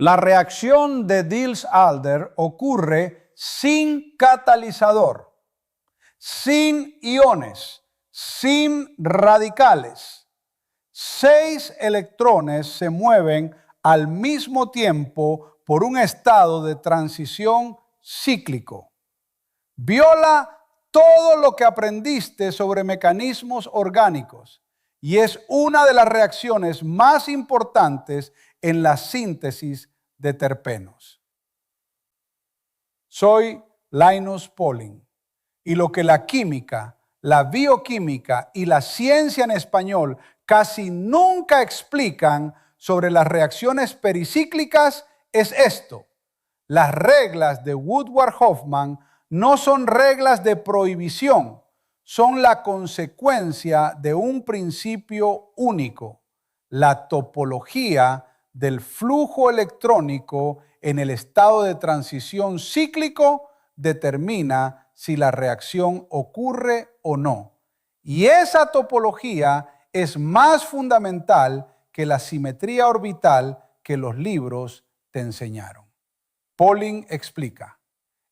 La reacción de Diels-Alder ocurre sin catalizador, sin iones, sin radicales. 6 electrones se mueven al mismo tiempo por un estado de transición cíclico. Viola todo lo que aprendiste sobre mecanismos orgánicos y es una de las reacciones más importantes en la síntesis de terpenos. Soy Linus Pauling y lo que la química, la bioquímica y la ciencia en español casi nunca explican sobre las reacciones pericíclicas es esto. Las reglas de Woodward-Hoffmann no son reglas de prohibición, son la consecuencia de un principio único, la topología del flujo electrónico en el estado de transición cíclico determina si la reacción ocurre o no. Y esa topología es más fundamental que la simetría orbital que los libros te enseñaron. Pauling explica: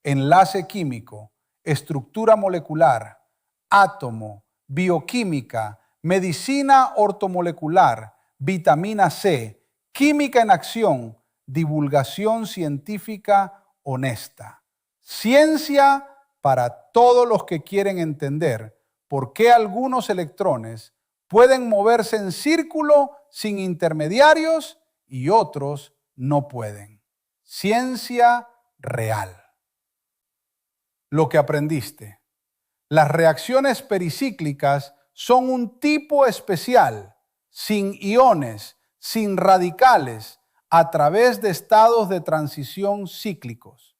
enlace químico, estructura molecular, átomo, bioquímica, medicina ortomolecular, vitamina C, química en acción, divulgación científica honesta. Ciencia para todos los que quieren entender por qué algunos electrones pueden moverse en círculo sin intermediarios y otros no pueden. Ciencia real. Lo que aprendiste. Las reacciones pericíclicas son un tipo especial, sin iones, sin radicales, a través de estados de transición cíclicos.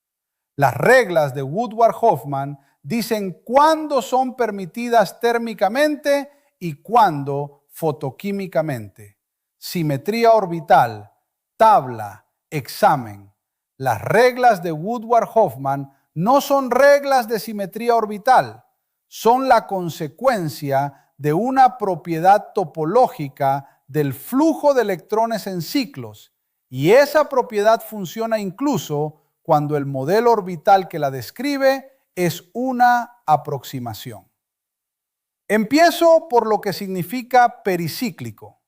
Las reglas de Woodward-Hoffmann dicen cuándo son permitidas térmicamente y cuándo fotoquímicamente. Simetría orbital, tabla, examen. Las reglas de Woodward-Hoffmann no son reglas de simetría orbital, son la consecuencia de una propiedad topológica del flujo de electrones en ciclos, y esa propiedad funciona incluso cuando el modelo orbital que la describe es una aproximación. Empiezo por lo que significa pericíclico.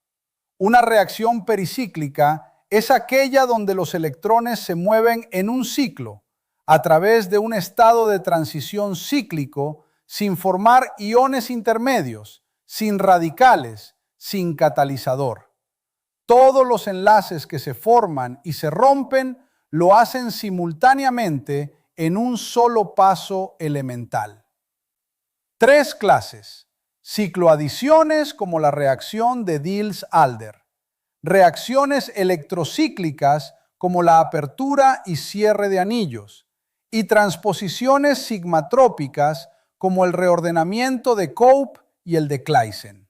Una reacción pericíclica es aquella donde los electrones se mueven en un ciclo a través de un estado de transición cíclico sin formar iones intermedios, sin radicales, sin catalizador. Todos los enlaces que se forman y se rompen lo hacen simultáneamente en un solo paso elemental. 3 clases: cicloadiciones como la reacción de Diels-Alder, reacciones electrocíclicas como la apertura y cierre de anillos, y transposiciones sigmatrópicas como el reordenamiento de Cope y el de Claisen.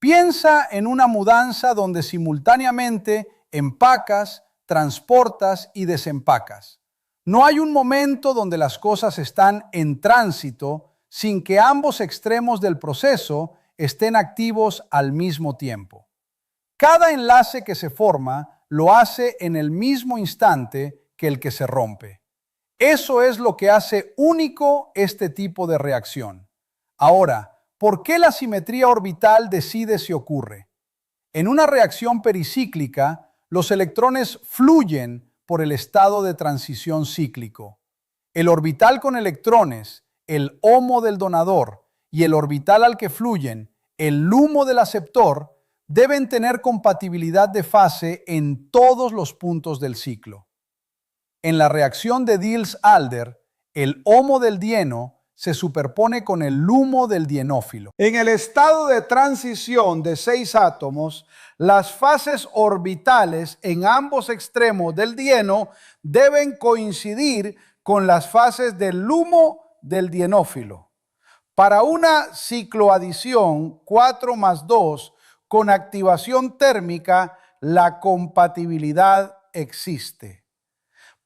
Piensa en una mudanza donde simultáneamente empacas, transportas y desempacas. No hay un momento donde las cosas están en tránsito sin que ambos extremos del proceso estén activos al mismo tiempo. Cada enlace que se forma lo hace en el mismo instante que el que se rompe. Eso es lo que hace único este tipo de reacción. Ahora, ¿por qué la simetría orbital decide si ocurre? En una reacción pericíclica, los electrones fluyen por el estado de transición cíclico. El orbital con electrones, el HOMO del donador, y el orbital al que fluyen, el LUMO del aceptor, deben tener compatibilidad de fase en todos los puntos del ciclo. En la reacción de Diels-Alder, el HOMO del dieno se superpone con el LUMO del dienófilo. En el estado de transición de 6 átomos, las fases orbitales en ambos extremos del dieno deben coincidir con las fases del LUMO del dienófilo. Para una cicloadición 4+2 con activación térmica, la compatibilidad existe.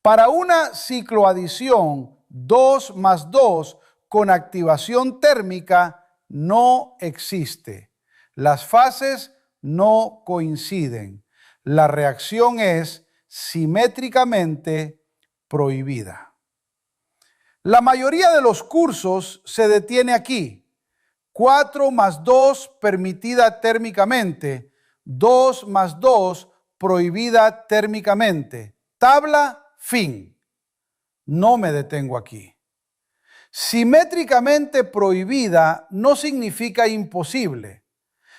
Para una cicloadición 2+2 con activación térmica no existe. Las fases no coinciden. La reacción es simétricamente prohibida. La mayoría de los cursos se detiene aquí. 4 más 2 permitida térmicamente, 2 más 2 prohibida térmicamente. Tabla, fin. No me detengo aquí. Simétricamente prohibida no significa imposible.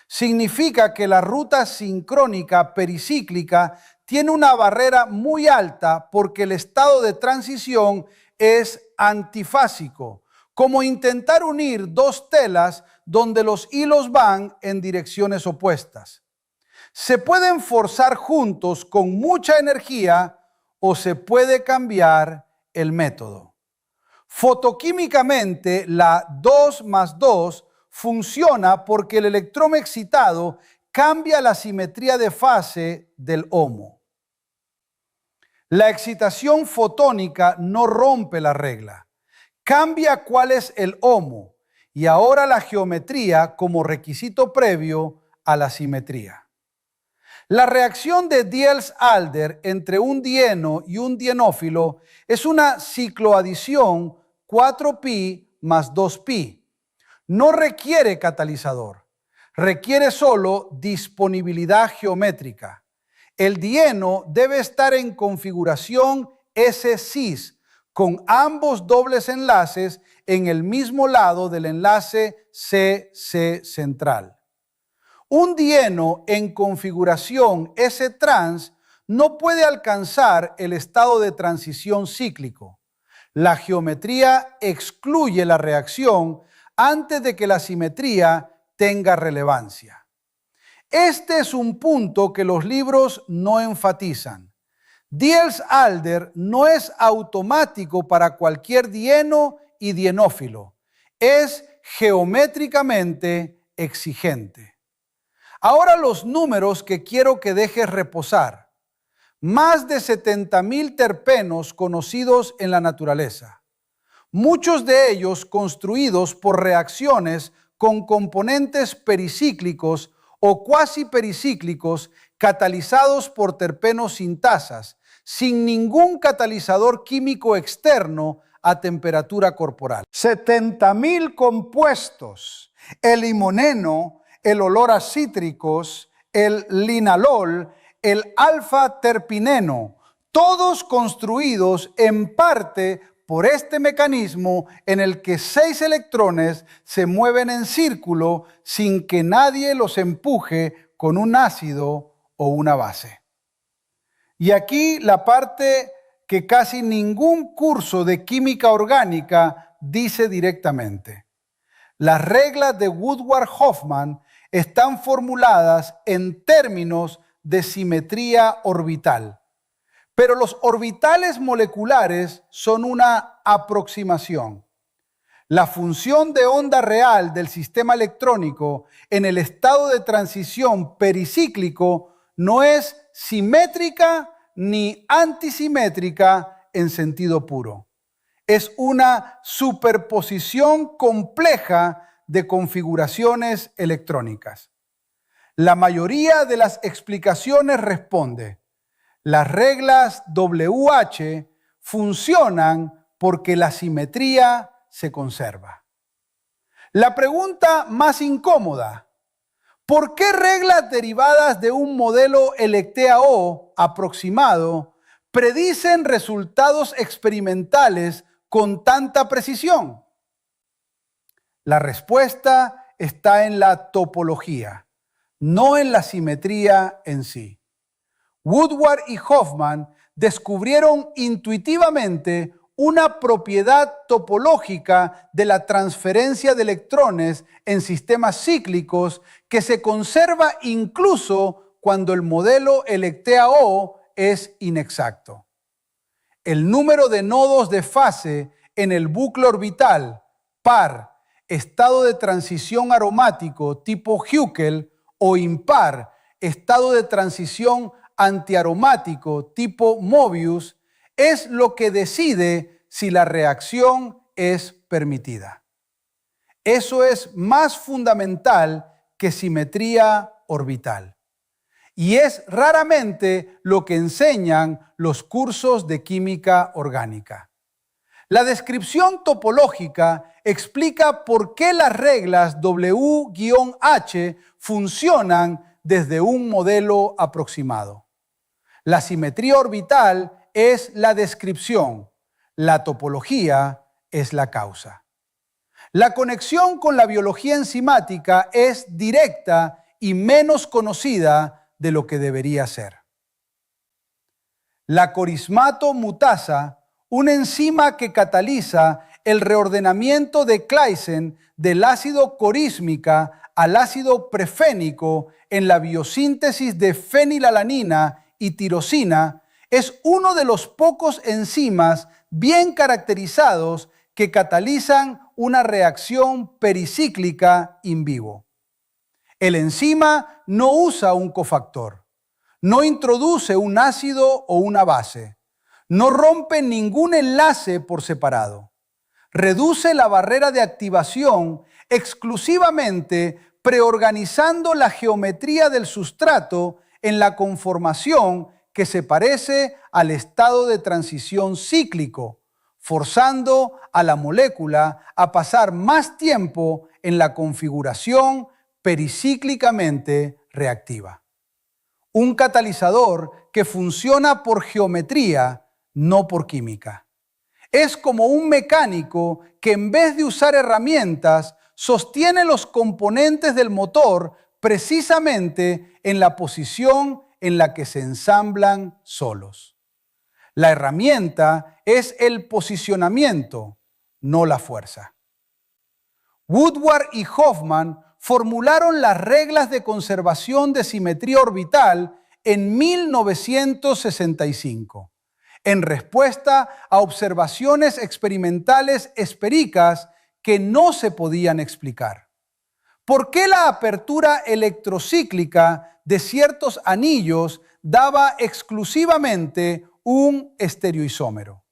Significa que la ruta sincrónica pericíclica tiene una barrera muy alta porque el estado de transición es antifásico, como intentar unir dos telas donde los hilos van en direcciones opuestas. Se pueden forzar juntos con mucha energía o se puede cambiar el método. Fotoquímicamente, la 2 más 2 funciona porque el electrón excitado cambia la simetría de fase del HOMO. La excitación fotónica no rompe la regla, cambia cuál es el HOMO y ahora la geometría como requisito previo a la simetría. La reacción de Diels-Alder entre un dieno y un dienófilo es una cicloadición 4pi más 2pi. No requiere catalizador, requiere solo disponibilidad geométrica. El dieno debe estar en configuración S-cis, con ambos dobles enlaces en el mismo lado del enlace C-C central. Un dieno en configuración S-trans no puede alcanzar el estado de transición cíclico. La geometría excluye la reacción antes de que la simetría tenga relevancia. Este es un punto que los libros no enfatizan. Diels-Alder no es automático para cualquier dieno y dienófilo. Es geométricamente exigente. Ahora los números que quiero que dejes reposar. Más de 70,000 terpenos conocidos en la naturaleza. Muchos de ellos construidos por reacciones con componentes pericíclicos o cuasi pericíclicos catalizados por terpenos sintasas, sin ningún catalizador químico externo a temperatura corporal. 70,000 compuestos, el limoneno, el olor a cítricos, el linalol, el alfa-terpineno, todos construidos en parte por este mecanismo en el que 6 electrones se mueven en círculo sin que nadie los empuje con un ácido o una base. Y aquí la parte que casi ningún curso de química orgánica dice directamente. Las reglas de Woodward-Hoffmann están formuladas en términos de simetría orbital. Pero los orbitales moleculares son una aproximación. La función de onda real del sistema electrónico en el estado de transición pericíclico no es simétrica ni antisimétrica en sentido puro. Es una superposición compleja de configuraciones electrónicas. La mayoría de las explicaciones responde: las reglas WH funcionan porque la simetría se conserva. La pregunta más incómoda: ¿por qué reglas derivadas de un modelo Electea-O aproximado predicen resultados experimentales con tanta precisión? La respuesta está en la topología, no en la simetría en sí. Woodward y Hoffmann descubrieron intuitivamente una propiedad topológica de la transferencia de electrones en sistemas cíclicos que se conserva incluso cuando el modelo Electea-O es inexacto. El número de nodos de fase en el bucle orbital par, estado de transición aromático tipo Huckel, o impar, estado de transición antiaromático tipo Mobius, es lo que decide si la reacción es permitida. Eso es más fundamental que simetría orbital. y es raramente lo que enseñan los cursos de química orgánica. La descripción topológica explica por qué las reglas W-H funcionan desde un modelo aproximado. La simetría orbital es la descripción, la topología es la causa. La conexión con la biología enzimática es directa y menos conocida de lo que debería ser. La corismato mutasa, una enzima que cataliza el reordenamiento de Claisen del ácido corísmica al ácido prefénico en la biosíntesis de fenilalanina y tirosina, es uno de los pocos enzimas bien caracterizados que catalizan una reacción pericíclica in vivo. El enzima no usa un cofactor, no introduce un ácido o una base, no rompe ningún enlace por separado. Reduce la barrera de activación exclusivamente preorganizando la geometría del sustrato en la conformación que se parece al estado de transición cíclico, forzando a la molécula a pasar más tiempo en la configuración pericíclicamente reactiva. Un catalizador que funciona por geometría, no por química. Es como un mecánico que en vez de usar herramientas, sostiene los componentes del motor precisamente en la posición en la que se ensamblan solos. La herramienta es el posicionamiento, no la fuerza. Woodward y Hofmann formularon las reglas de conservación de simetría orbital en 1965, en respuesta a observaciones experimentales esféricas que no se podían explicar. ¿Por qué la apertura electrocíclica de ciertos anillos daba exclusivamente un estereoisómero?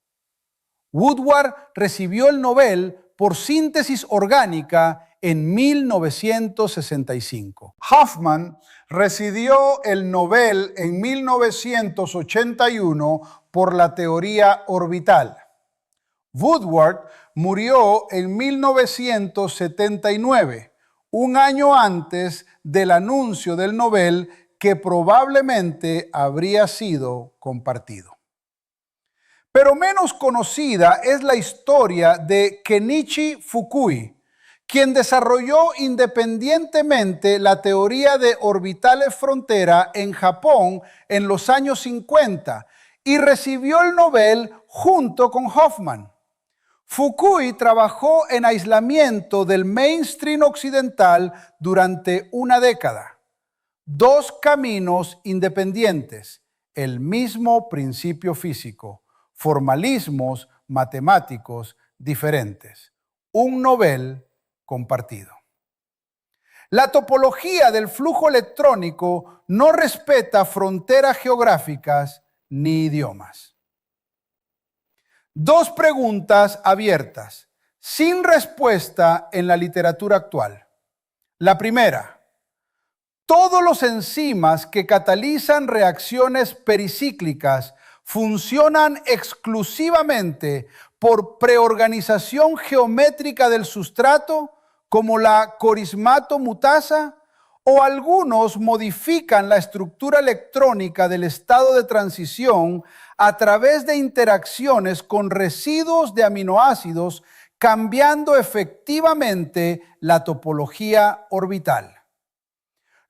Woodward recibió el Nobel por síntesis orgánica en 1965. Hofmann recibió el Nobel en 1981 por la teoría orbital. Woodward murió en 1979, un año antes del anuncio del Nobel que probablemente habría sido compartido. Pero menos conocida es la historia de Kenichi Fukui, quien desarrolló independientemente la teoría de orbitales frontera en Japón en los años 50 y recibió el Nobel junto con Hofmann. Fukui trabajó en aislamiento del mainstream occidental durante una década. Dos caminos independientes, el mismo principio físico, formalismos matemáticos diferentes. Un Nobel compartido. La topología del flujo electrónico no respeta fronteras geográficas ni idiomas. Dos preguntas abiertas, sin respuesta en la literatura actual. La primera, ¿todos los enzimas que catalizan reacciones pericíclicas funcionan exclusivamente por preorganización geométrica del sustrato, como la corismato mutasa, o algunos modifican la estructura electrónica del estado de transición a través de interacciones con residuos de aminoácidos, cambiando efectivamente la topología orbital?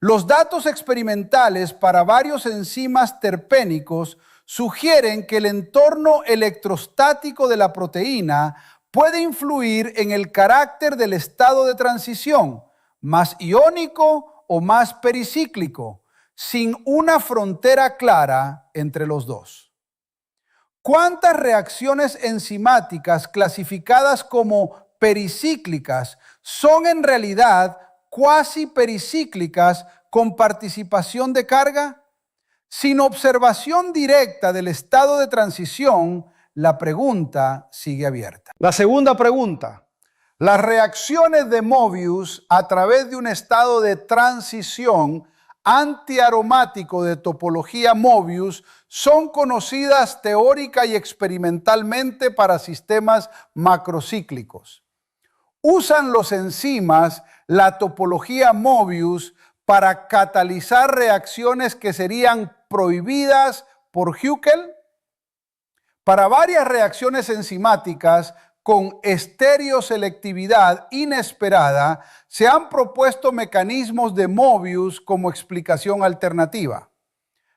Los datos experimentales para varios enzimas terpénicos sugieren que el entorno electrostático de la proteína puede influir en el carácter del estado de transición, más iónico o más pericíclico, sin una frontera clara entre los dos. ¿Cuántas reacciones enzimáticas clasificadas como pericíclicas son en realidad cuasi pericíclicas con participación de carga? Sin observación directa del estado de transición, la pregunta sigue abierta. La segunda pregunta. Las reacciones de Möbius a través de un estado de transición antiaromático de topología Möbius son conocidas teórica y experimentalmente para sistemas macrocíclicos. Usan los enzimas la topología Möbius para catalizar reacciones que serían prohibidas por Huckel. Para varias reacciones enzimáticas con estereoselectividad inesperada, se han propuesto mecanismos de Möbius como explicación alternativa.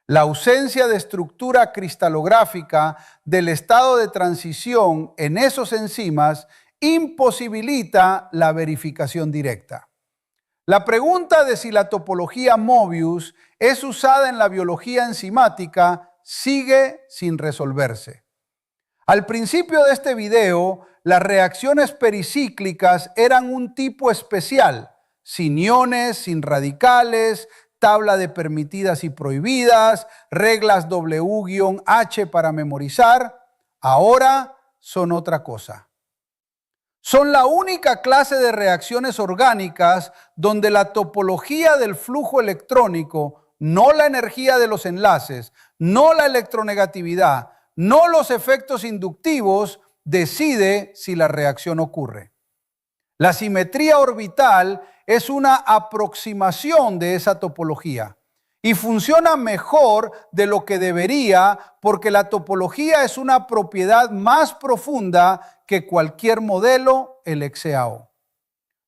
La ausencia de estructura cristalográfica del estado de transición en esos enzimas imposibilita la verificación directa. La pregunta de si la topología Möbius es usada en la biología enzimática sigue sin resolverse. Al principio de este video, las reacciones pericíclicas eran un tipo especial, sin iones, sin radicales, tabla de permitidas y prohibidas, reglas W-H para memorizar. Ahora son otra cosa. Son la única clase de reacciones orgánicas donde la topología del flujo electrónico, no la energía de los enlaces, no la electronegatividad, no los efectos inductivos, decide si la reacción ocurre. La simetría orbital es una aproximación de esa topología y funciona mejor de lo que debería porque la topología es una propiedad más profunda que cualquier modelo LXAO.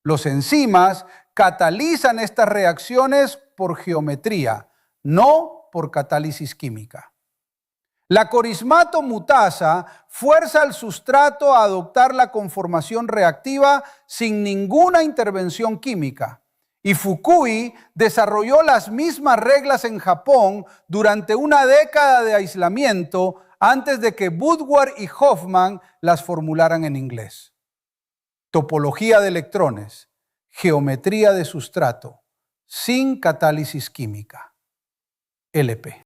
Los enzimas catalizan estas reacciones por geometría, no por catálisis química. La corismato mutasa fuerza al sustrato a adoptar la conformación reactiva sin ninguna intervención química. Y Fukui desarrolló las mismas reglas en Japón durante una década de aislamiento antes de que Woodward y Hoffman las formularan en inglés. Topología de electrones, geometría de sustrato, sin catálisis química. LP.